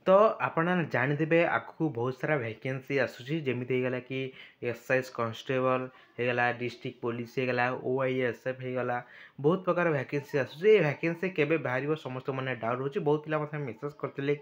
तो आपण जानिथे आगु बहुत सारा वैकेंसी आसूची जमी होगला कि एसआईएस कांस्टेबल होगला डिस्ट्रिक्ट पुलिस होगला ओआईएसएफ होगला बहुत प्रकार वैकेंसी आसूची वैकेंसी केबे बाहर समस्त मैंने डाउट होची बहुत पिला मते मेसेज करथिले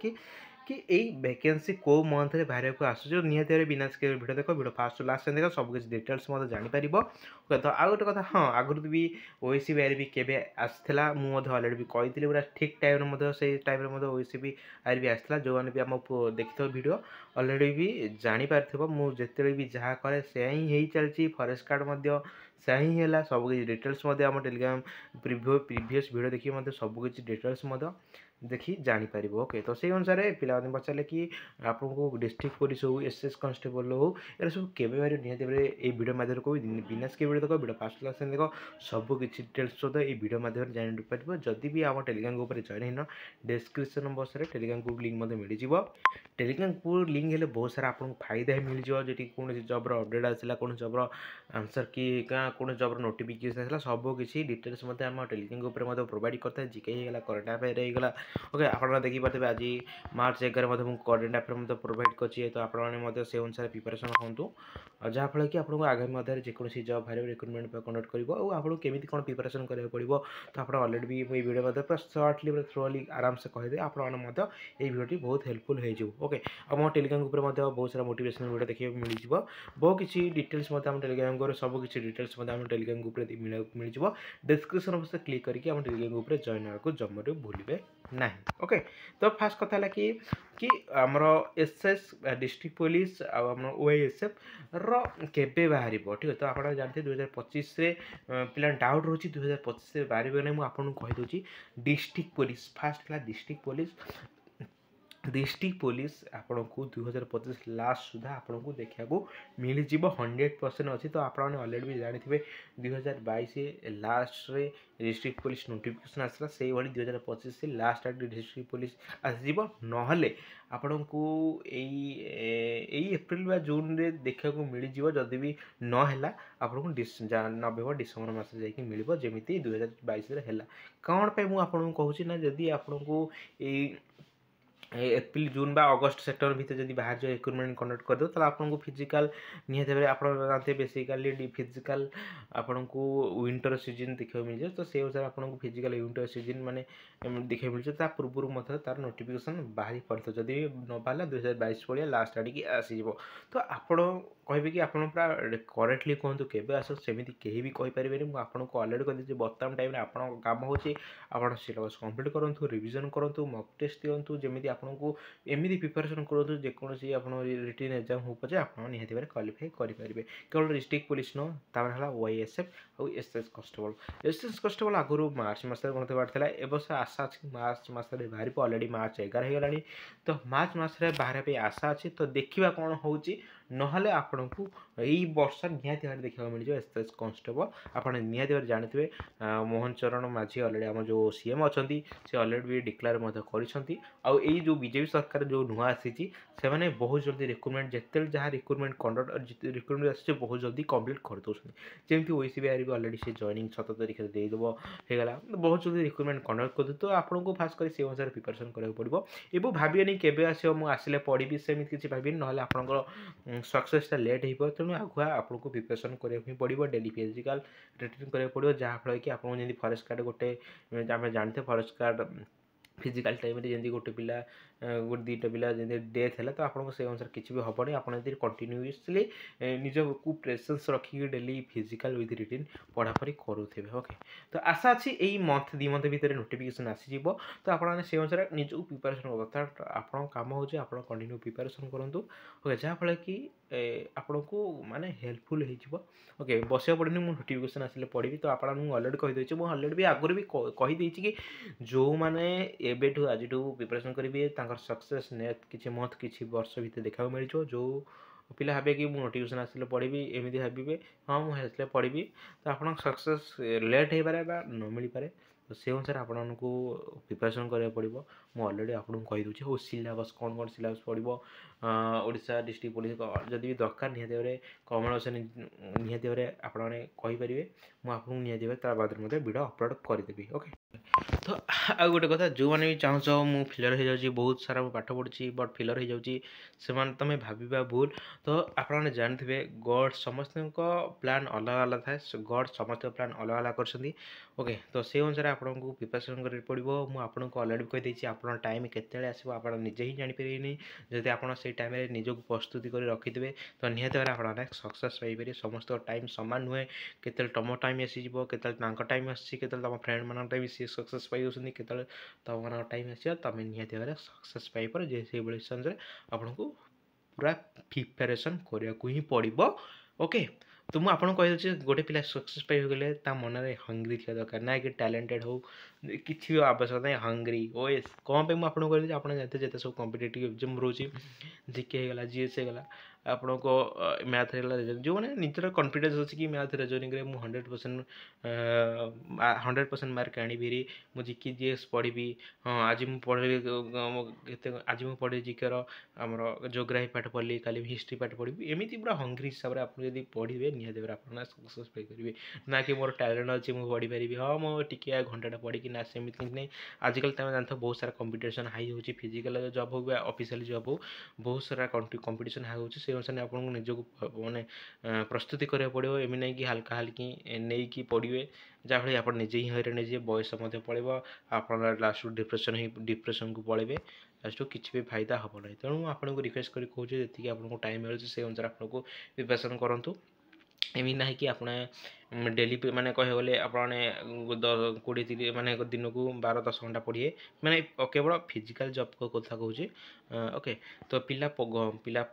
कि एई वैकेंसी को मंथ रे बाहर को आसूची निहाती बिना स्किप वीडियो देखो वीडियो फास्ट टू लास्ट देखो सब कुछ डिटेल्स मते जानि परिबो ओके तो आ गोटे कथा हां आगु भी ओएसी बाहर भी केबे आसथिला मु मते ऑलरेडी भी कहितली पूरा ठीक टाइम रे मते से टाइम रे मते ओएसी भी आर भी आसला जो माने भी हम देखिथो वीडियो ऑलरेडी भी जानि पारथिबो मु जेते भी जहा करे से ही हेई चलची फॉरेस्ट कार्ड मध्य से ही हैला सब कुछ डिटेल्स मध्य हम टेलीग्राम प्रीवियस वीडियो देखि मध्य सब कुछ डिटेल्स मध्य देखि जानि पारिबो ओके तो से अनुसार पिला पचारे कि आपको डिस्ट्रिक्ट पुलिस हो एसएस कांस्टेबल हो ए सब केबे बारे निहाती ए वीडियो माध्यम को बिना स्किप वीडियो देखो वीडियो फास्ट क्लास देखो सब किसी डिटेल्स सहित ये वीडियो माध्यम जानि पारिबो जदि भी आम टेलीग्राम ग्रुप रे जॉइन हैन डिस्क्रिप्शन बॉक्स रे टेलीग्राम ग्रुप लिंक मते मिल जिवो टेलीग्राम ग्रुप लिंक हेले बहुत सारा आपको फायदा मिल जिवो जेटी कोन जॉब रो अपडेट आसला कोन जॉब रो आंसर कि कोन जॉब रो नोटिफिकेशन आसला सब किसी डिटेल्स मते हम टेलीग्राम ग्रुप रे मते प्रोवाइड करता है जीके हेगला करंट अफेयर हेगला ओके आपन देखि पाते आज मार्च 11 मते मु करंट अफेयर मते प्रोवाइड करछि तो आपन माने मते से अनुसार प्रिपरेशन होंतु जहाँ फल कि आपको आगामी मध्य जेकोसी जॉब बाहर रिक्रुटमेंट कंडक्ट करिवो और आपको केमिति कोन प्रिपरेशन करियो पड़िवो तो आप ऑलरेडी भी ये वीडियो मध्य पूरा शॉर्टली थ्रोली आराम से कहि दे आपन मध्य ये वीडियो बहुत हेल्पफुल हो जिवो ओके अब मो टेलीग्राम ग्रुप रे मध्य बहुत सारा मोटिवेशनल वीडियो देखिए मिल जिवो बहुत किसी डिटेल्स मध्य हम टेलीग्राम ग्रुप सब किसी डिटेल्स मध्य हम टेलीग्राम ग्रुप रे मिल जिवो डिस्क्रिप्शन बॉक्स से क्लिक करके हम टेलीग्राम ग्रुप रे जॉइन होको जम्मरे भूलिबे नहीं ओके तो फास्ट कथा है कि आमर एसएस डिस्ट्रिक्ट पुलिस आम ओएसएफ रो केबे बाहर ठीक है तो आप जानते 2025 रे पिला डाउट रोची 2025 रे बाहर नहीं मुझे आपको कहीदे district police first class district police आपन को 2025 लास्ट सुधा आपन को देखा मिल जीव 100% अच्छी तो आप ऑलरेडी भी जानी 2022 लास्ट रे डिस्ट्रिक्ट पुलिस नोटिफिकेशन आसला से भाई 2025 से लास्ट आठ डिस्ट्रिक्ट पुलिस आसजिव नहले आपन को एप्रिल बा जून रे देखा मिल जीव जदि भी नहला आपन को नवेम्बर डिसेम्बर मास जाकि मिल जमी 2022 रे हैला कौन पे मु आपन को कहूँ ना जदि आपन को एप्रिल जून बा अगस्त सेप्टेम्बर भीतर जब बाहर जो रिक्रुटमेंट कंडक्ट कर दो आपको फिजिकल निहत भाव आप जानते बेसिकली फिजिकल आपन को विंटर सीजन देखा मिल जाए तो से अनुसार आपको फिजिकल विंटर सीजन माने देखा मिल जाए पूर्व मतलब तार नोटिफिकेशन बाहरी पड़ता जदि न बाहर 2022 भाया लास्ट आड़िकी आसीज तो आपण कहे कि आप करेक्टली कहतु के आस सेमती कहीं भी कहींपारे मुझे आपको अलरेडी कही बर्तमान टाइम आप काम हो सिलेबस कंप्लीट करूँ रिविजन करूँ मक टेस्ट दिंतु जमी आपको एमती प्रिपेरेसन करूँ जेकोसी आप रिटन एग्जाम हो पचे आप निहती भाव क्वालिफाई करेंगे केवल डिस्ट्रिक्ट पुलिस नुह तापर ओआईएसएफ और एसएस कांस्टेबल आगुरी मार्च मस गणत बाहर ए वर्ष आशा अच्छी मार्च मसरे बाहर अलरेडी मार्च 11 हो गला तो मार्च मसरे बाहर आशा अच्छी तो देखा कौन हो नहले आपन को यही वर्ष निहाती भाव देखा मिल जाए एसएस कांस्टेबल आप निहाती भाव जानते मोहन चरण माझी अलरेडी आम जो सीएम अच्छा से अलरेडी भी डिक्लेयर कर जो बीजेपी सरकार जो नुआ आसी से मैंने बहुत जल्दी रिक्रुटमेंट जिते जहाँ रिक्रुटमेंट कंडक्ट रिक्रुटमेंट आस बहुत जल्दी कंप्लीट कर दौरान जमी ओसी भी अलरेडी से जॉइनिंग 17 तारीख देदेव होगा बहुत जल्दी रिक्रुटमेंट कंडक्ट कर तो आपको फास्ट कर से अनुसार प्रिपेरेसन करा पड़ो एवं भाविनी केवे आसले पढ़ी सेमती किसी भावी ना आपंकर सक्सेसटा लेट हो तेणु आगुआ आपको प्रिपेरेसन करा पड़ो डेली फिजिकल रिटर्न करा पड़ो जहाँफल कि आपको जमी फॉरेस्ट कार्ड गोटे आम जानते फॉरेस्ट कार्ड फिजिकल टाइम रे जमी गोटे पिला गोटे दुईटा पिला जमी डेथ है तो आपको से अनुसार किसी भी हेनी आप कंटिन्यूअसली निज को प्रेजेंस रखिक डेली फिजिकल विथ रिटिन पढ़ापढ़ी करुवे ओके तो आशा अच्छी यही मंथ 2 मंथ भितर नोटिफिकेशन आसीज तो आपने से अनुसार निज प्रिपेरेसन अर्थात आप कम हो कंटिन्यू प्रिपेरेसन करूँ ओके जहाँफल कि आपन को माने हेल्पफुल हो ओके बसया पड़े मुझे नोटिफिकेशन आसिले पढ़ी तो आप अलरेडी कहीदे मुझे अलरेडी भी आगुरी भी कहीदे कि जो मैंने एबेठू आज प्रिपेरेसन करेंगे सक्सेस नेक्स्ट किसी मंथ किसी वर्ष भितर देखा मिल जो पिला भावे कि मुझे नोटिफिकेशन आसिले पढ़ी एमती भावे हाँ मुझे पढ़ी तो आप सक्सेस लेट हो पारे न मिल पारे तो से अनुसार आपको प्रिपेरेसन करा पड़ो ମୁଁ अलरेडी आपको कही दूँ हो सिलेबस कौन कौन सिलेबस पड़ो ओडिशा डिस्ट्रिक्ट पुलिस जदि भी दरकार निहाती भाव कमेंट निहाती भाव आपने कहींपारे मुझे निहाती भाव तार बाद वीडियो अपलोड करदेवी ओके। तो आउ गोटे कथा जो मैंने भी चाहूच मु फेलर हो जाऊँगी बहुत सारा पाठ पढ़ी बट फेलर हो जाऊँगी से तुम भाविबा भूल। तो आपने जानते गॉड समस्त प्लान अलग अलग थाए गॉड समस्त प्लान अलग अलग कर ओके। तो से अनुसार आपको प्रिपरेसन कर पड़ो मुझे अलरेडी कहीदे आप टाइम केत आसो आप निजे ही जानीपारे जदि आप टाइम निजक प्रस्तुति कर रखिथे तो निहत भाव आप सक्सेस पाइपर समस्त टाइम सामान नुहे केत तुम टाइम आसीज के टाइम आसी तुम फ्रेंड मान टाइम सी सक्सेस पाई के तुम टाइम आस तुम निहत भाव सक्सेस पाइपर जे से भाई आपको पूरा प्रिपरेसन करने को ही पड़ो ओके। तो मुझे आपको कही गोटे पिला सक्सेस पाइगले मन में हंग्री थी दरकार ना कि टैलेंटेड हो किसी भी आवश्यकता नहीं हंग्री ओएस कौन पे मुझे कहली आप जानते जिते सब कॉम्पिटिटिव एग्जाम रोचे जीके होगा जीएस होगा आपण को मैथ जो मैंने निजर कॉन्फिडेंस अच्छी कि मैथ रिजनिंग मुझे 100% मार्क आनी मुझे जिके जीएस पढ़ी हाँ आज मुझे पढ़ी आज मुझे पढ़ी जिकेर आमर जोग्राफी पाठ पढ़ी काली हिस्ट्री पाठ पढ़ी एमती पूरा हंग्री हिसाब से आप पढ़े निहत भाव आप सक्सेस पाइपर ना कि मोर टैलेंट अच्छी मुझे पढ़ी पारि हाँ मुझे घंटा पढ़ी ना सेमती नहीं। आजकल तुम जानते बहुत सारा कंपटीशन हाई हो फिजिकल जॉब हो ऑफिशियल जॉब हो बहुत सारा कंपटीशन हाई हो अनुसार आपको निजक माने प्रस्तुति करा पड़ो एमि नहीं कि हल्का हल्की नहीं कि पढ़े जहाँ भाई आप निजे ही हईराण जे बयस पड़े आप लास्ट डिप्रेशन को पड़े लास्ट किसी भी फायदा हम ना। तेणु आपको रिक्वेस्ट कर कहूँ जी आपको टाइम मिले से अनुसार आपको प्रिपरेसन करूँ एमि ना कि आपने डेली माने कह गले आपने 20-30 माने दिन को 12-10 घंटा पढ़िए माने केवल फिजिकल जॉब को कथा कहूँ ओके। तो पिला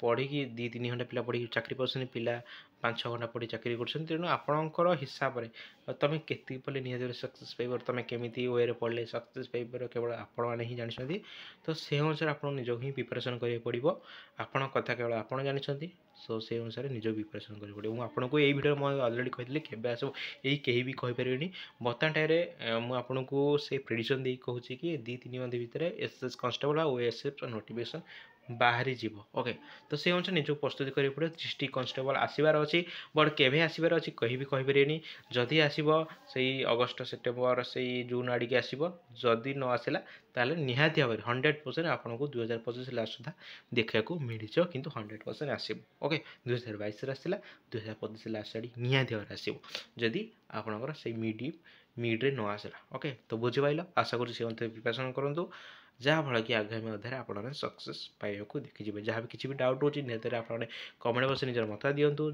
पढ़ी 2-3 घंटा पिला पढ़ी चाकरी पार्सन पिला 5-6 घंटा पढ़ी चाकरी कर तेणु आपणकर हिसाब से तुम के पढ़े निहत सक्सेस पाइब तुम केमी वे पढ़ले सक्सेस पाइपर केवल आपण मैंने ही जानते। तो से अनुसार आप निजक ही प्रिपरेसन करा पड़ो आपण कथा केवल आप जानते सो से अनुसार निज प्रिपरेसन कर पड़ो। मुझे आपको यही वीडियो मुझे अलरेडी कही के आसो यही कहीं भी कहींपारे बर्तमान टाइम मुझे आपको से प्रेडिक्शन दे कहूँ कि 2-3 मंथ भितर एसएस कांस्टेबल और ओएसएफ नोटिफिकेशन बाहरी जीव ओके। तो से अनुसार निजक प्रस्तुति करा पड़ो डिस्ट्रिक्ट कांस्टेबल आसबार अच्छी बट केवे आसबार अच्छी कहीं भी कहींपारे जदि आसो से अगस्ट सेप्टेम्बर से जून आड़िके आसो जदि न आसला ताले निहाती भाव 100% आपको 2025 लास्ट सुधा देखा मिल कि 100% आसो ओके। 2022 आसला 2025 लास्ट आड़ी निहाती भाव आसो जदि आपणकर से मिड्रे न आसला ओके। तो बुझीपाल आशा करूँ से प्रिपरेसन करूँ जहाँफल कि आगामी अध्याय आप सक्सेस पाइबा देखिए जहाँ भी किसी भी डाउट होची निहत आपने कमेंट बक्स निजर मत दिंतु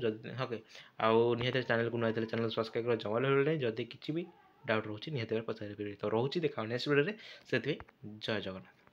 ओके। आउ निहत चैनल को नई चैनल सब्सक्राइब कर जमा नहीं जदि किसी भी डाउट रोचे निहत पचारि तो रोचे देखा नेक्स्ट वीडियो से जय जगन्नाथ।